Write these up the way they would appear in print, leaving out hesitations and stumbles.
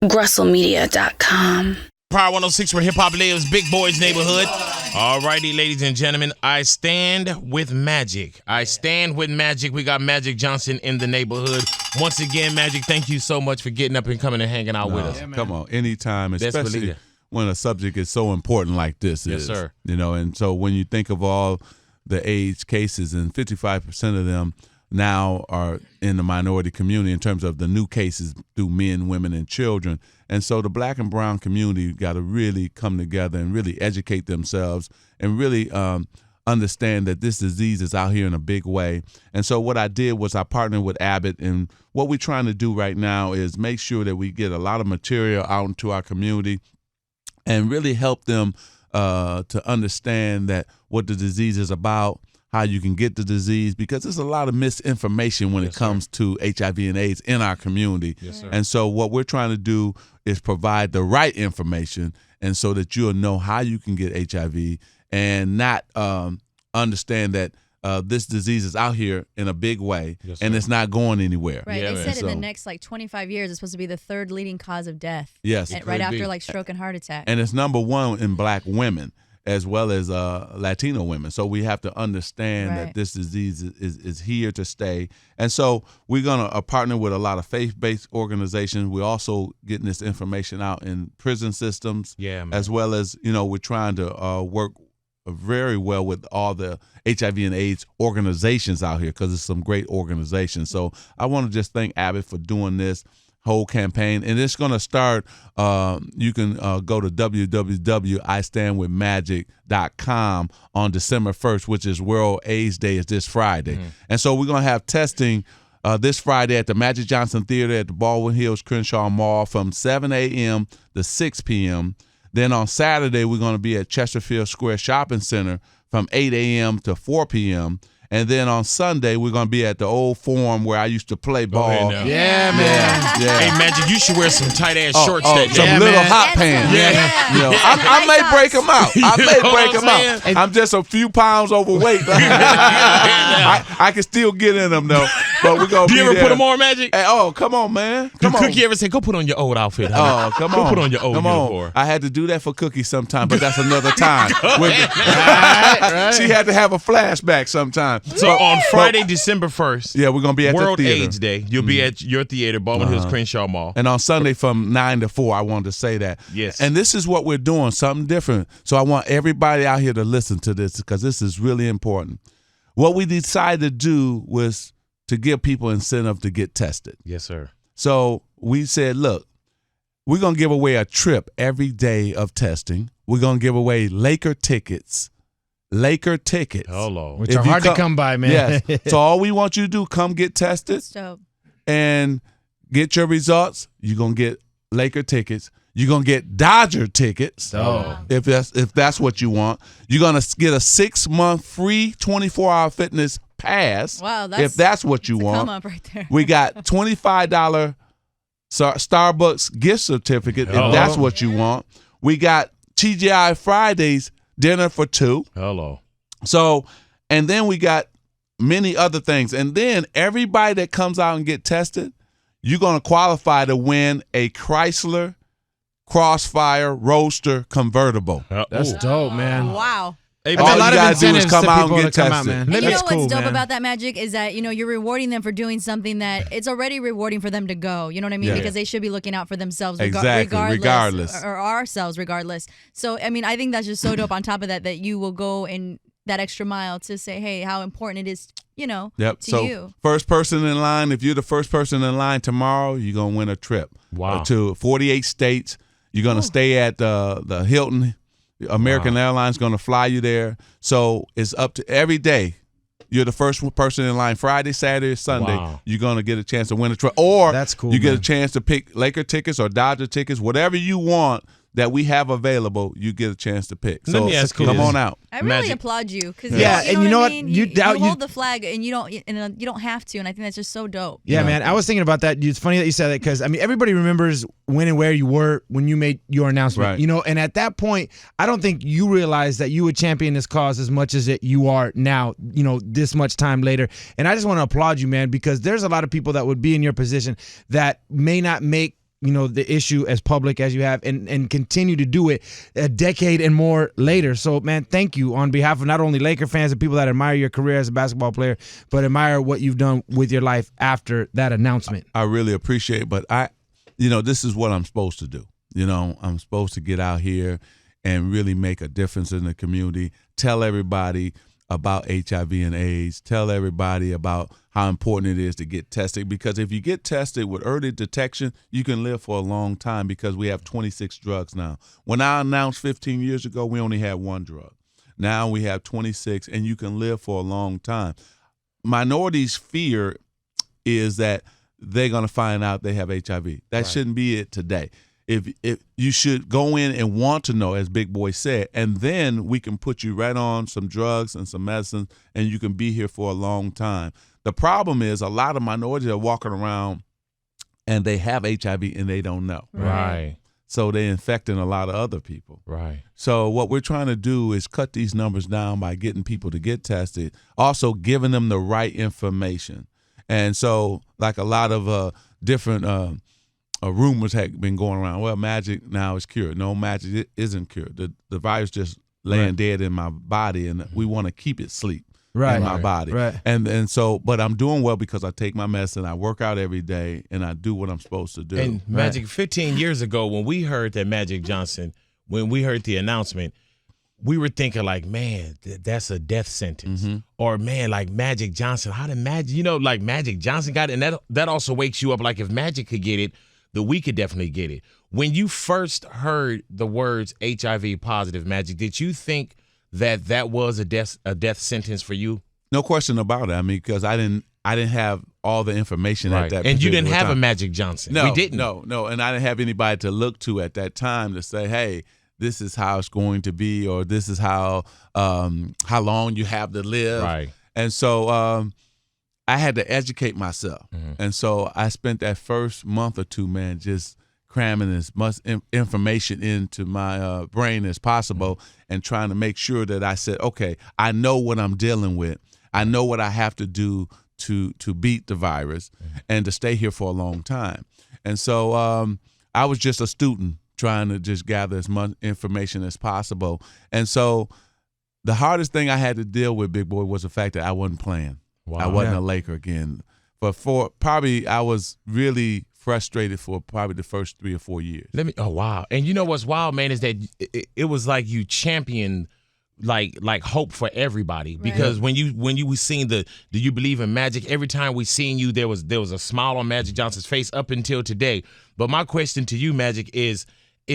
GrussellMedia.com. Power 106 where hip-hop lives, Big Boys neighborhood. All righty, ladies and gentlemen, I stand with Magic. I stand with Magic. We got Magic Johnson in the neighborhood. Once again, Magic, thank you so much for getting up and coming and hanging out with us. Yeah, come on, anytime, especially when a subject is so important like this yes, is. Sir. You know, and so when you think of all the age cases, and 55% of them now are in the minority community in terms of the new cases through men, women, and children. And so the black and brown community got to really come together and really educate themselves and really understand that this disease is out here in a big way. And so what I did was I partnered with Abbott, and what we're trying to do right now is make sure that we get a lot of material out into our community and really help them to understand that what the disease is about, how you can get the disease, because there's a lot of misinformation when it comes to HIV and AIDS in our community. Yes, sir. And so what we're trying to do is provide the right information, and so that you'll know how you can get HIV and not understand that this disease is out here in a big way, and it's not going anywhere. Right. Yeah, they said in the next 25 years, it's supposed to be the third leading cause of death. Yes. Right after stroke and heart attack. And it's number one in black women as well as Latino women. So we have to understand that this disease is here to stay. And so we're going to partner with a lot of faith-based organizations. We're also getting this information out in prison systems, as well as, we're trying to work very well with all the HIV and AIDS organizations out here, because it's some great organizations. So I want to just thank Abbott for doing this whole campaign, and it's going to start. You can go to www.istandwithmagic.com on December 1st, which is World AIDS Day, is this Friday. And so we're going to have testing this Friday at the Magic Johnson Theater at the Baldwin Hills Crenshaw Mall from 7 a.m. to 6 p.m. Then on Saturday, we're going to be at Chesterfield Square Shopping Center from 8 a.m. to 4 p.m. And then on Sunday, we're going to be at the old Forum where I used to play ball. Yeah, man. Yeah. Hey, Magic, you should wear some tight-ass shorts that day. Some little hot pants. I may break them out. I'm just a few pounds overweight. I can still get in them, though. But we're gonna Do you ever put them on, Magic? Hey, come on, man. Did Cookie ever say, go put on your old outfit? Honey. Come go on. Put on your old uniform. I had to do that for Cookie sometime, but that's another time. She had to have a flashback sometime. So on Friday, December 1st, we're going to be at World the theater. AIDS Day. You'll be at your theater, Baldwin Hills Crenshaw Mall. And on Sunday from 9 to 4, I wanted to say that. Yes. And this is what we're doing, something different. So I want everybody out here to listen to this, because this is really important. What we decided to do was to give people incentive to get tested. Yes, sir. So we said, look, we're going to give away a trip every day of testing. We're going to give away Laker tickets. Hello. Which are hard to come by, man. Yes. So all we want you to do, come get tested and get your results. You're going to get Laker tickets. You're going to get Dodger tickets if that's what you want. You're going to get a 6-month free 24-hour fitness pass if that's what you want. Come up right there. We got $25 Starbucks gift certificate if that's what you want. We got TGI Fridays dinner for 2. Hello. So, and then we got many other things. And then everybody that comes out and get tested, you're going to qualify to win a Chrysler Crossfire Roadster convertible. That's dope, man. Wow. Hey, all you gotta do is come out and get tested. And you know what's dope about that, Magic, is that you're rewarding them for doing something that it's already rewarding for them to go. You know what I mean? Yeah. Because they should be looking out for themselves, regardless, or ourselves, regardless. So I mean, I think that's just so dope. On top of that you will go in that extra mile to say, hey, how important it is, to you. First person in line. If you're the first person in line tomorrow, you're gonna win a trip. To 48 states. You're gonna stay at the Hilton. American Airlines going to fly you there. So it's up to every day. You're the first person in line. Friday, Saturday, Sunday, you're going to get a chance to win a trip. Or that's cool, you get a chance to pick Laker tickets or Dodger tickets, whatever you want that we have available, you get a chance to pick. So come on out. I really applaud you because and you know what? You hold the flag and you don't have to, and I think that's just so dope. Yeah, man. I was thinking about that. It's funny that you said that because everybody remembers when and where you were when you made your announcement. Right. And at that point, I don't think you realized that you would champion this cause as much as you are now. This much time later, and I just want to applaud you, man, because there's a lot of people that would be in your position that may not make the issue as public as you have, and continue to do it a decade and more later. So, man, thank you on behalf of not only Laker fans and people that admire your career as a basketball player, but admire what you've done with your life after that announcement. I really appreciate it, but this is what I'm supposed to do. I'm supposed to get out here and really make a difference in the community, tell everybody about HIV and AIDS, tell everybody about how important it is to get tested, because if you get tested with early detection, you can live for a long time, because we have 26 drugs now. When I announced 15 years ago, we only had one drug. Now we have 26, and you can live for a long time. Minorities' fear is that they're going to find out they have HIV. That shouldn't be it today. If you should go in and want to know, as Big Boy said, and then we can put you right on some drugs and some medicine, and you can be here for a long time. The problem is a lot of minorities are walking around and they have HIV and they don't know. Right. So they're infecting a lot of other people. Right. So what we're trying to do is cut these numbers down by getting people to get tested, also giving them the right information. And so, like a lot of different rumors had been going around. Well, magic now is cured. No, magic isn't cured. The virus just laying dead in my body, and we want to keep it asleep in my body. Right. And so, but I'm doing well because I take my medicine, I work out every day, and I do what I'm supposed to do. And Magic, 15 years ago, when we heard that Magic Johnson, when we heard the announcement, we were thinking like, man, that's a death sentence. Or, man, like Magic Johnson, how did Magic, like Magic Johnson got it? And that also wakes you up. Like, if Magic could get it, then we could definitely get it. When you first heard the words HIV positive, Magic, did you think that was a death sentence for you? No question about it. I mean, because I didn't have all the information at that and you didn't have time. a Magic Johnson. No, we didn't. No, and I didn't have anybody to look to at that time to say, hey, this is how it's going to be, or this is how long you have to live. Right. And so I had to educate myself. And so I spent that first month or two, man, just cramming as much information into my brain as possible and trying to make sure that I said, okay, I know what I'm dealing with. I know what I have to do to beat the virus and to stay here for a long time. And so I was just a student trying to just gather as much information as possible. And so the hardest thing I had to deal with, Big Boy, was the fact that I wasn't playing. Wow. I wasn't a Laker again. But I was really frustrated for probably the first 3 or 4 years. Oh, wow. And you know what's wild, man, is that it was like you championed like hope for everybody. Because when you was seeing do you believe in magic? Every time we seen you, there was a smile on Magic Johnson's face up until today. But my question to you, Magic, is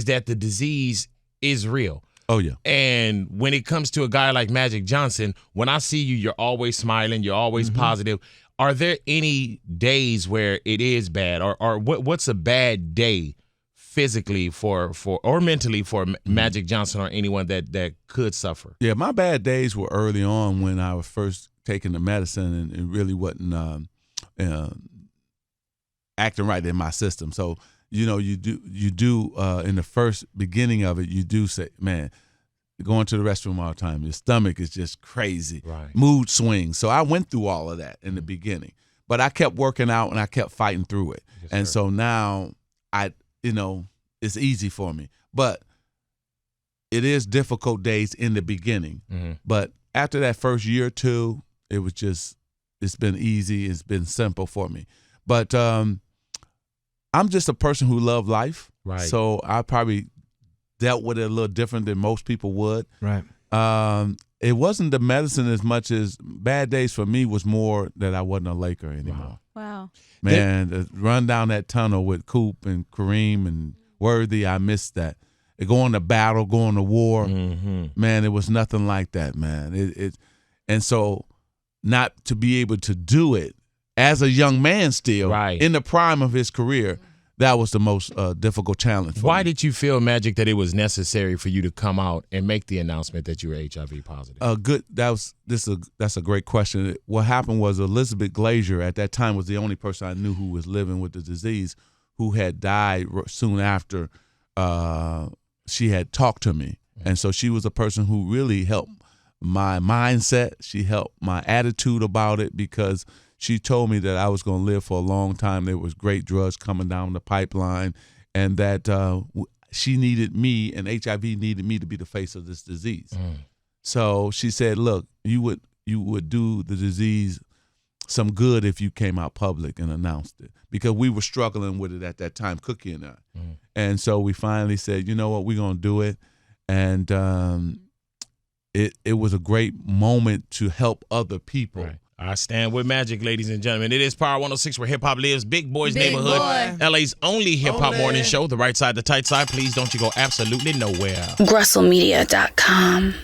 that the disease is real. Oh, yeah. And when it comes to a guy like Magic Johnson, when I see you, you're always smiling, you're always positive. Are there any days where it is bad, or what's a bad day physically for or mentally for Magic Johnson or anyone that could suffer? Yeah, my bad days were early on when I was first taking the medicine and really wasn't acting right in my system. So, you do in the first beginning of it, you do say, man, going to the restroom all the time, your stomach is just crazy, mood swings. So I went through all of that in the beginning, but I kept working out and I kept fighting through it. Yes, and so now it's easy for me, but it is difficult days in the beginning. But after that first year or two, it's been easy. It's been simple for me. But I'm just a person who loves life. Right. So I probably dealt with it a little different than most people would. Right. It wasn't the medicine as much as bad days for me was more that I wasn't a Laker anymore. Wow. Man, to run down that tunnel with Coop and Kareem and Worthy, I missed that. Going to battle, going to war, man, it was nothing like that, man. And so not to be able to do it as a young man still, in the prime of his career, that was the most difficult challenge for me. Why did you feel, Magic, that it was necessary for you to come out and make the announcement that you were HIV positive? That's a great question. What happened was Elizabeth Glazier at that time was the only person I knew who was living with the disease, who had died soon after she had talked to me. And so she was a person who really helped my mindset. She helped my attitude about it, because she told me that I was going to live for a long time. There was great drugs coming down the pipeline, and that she needed me, and HIV needed me to be the face of this disease. So she said, look, you would do the disease some good if you came out public and announced it, because we were struggling with it at that time, Cookie and I. And so we finally said, you know what, we're going to do it. And it was a great moment to help other people. Right. I stand with Magic, ladies and gentlemen. It is Power 106 where hip hop lives. Big Boys Big Neighborhood. boy. LA's only hip hop morning show. The right side, the tight side. Please don't you go absolutely nowhere. GrussellMedia.com.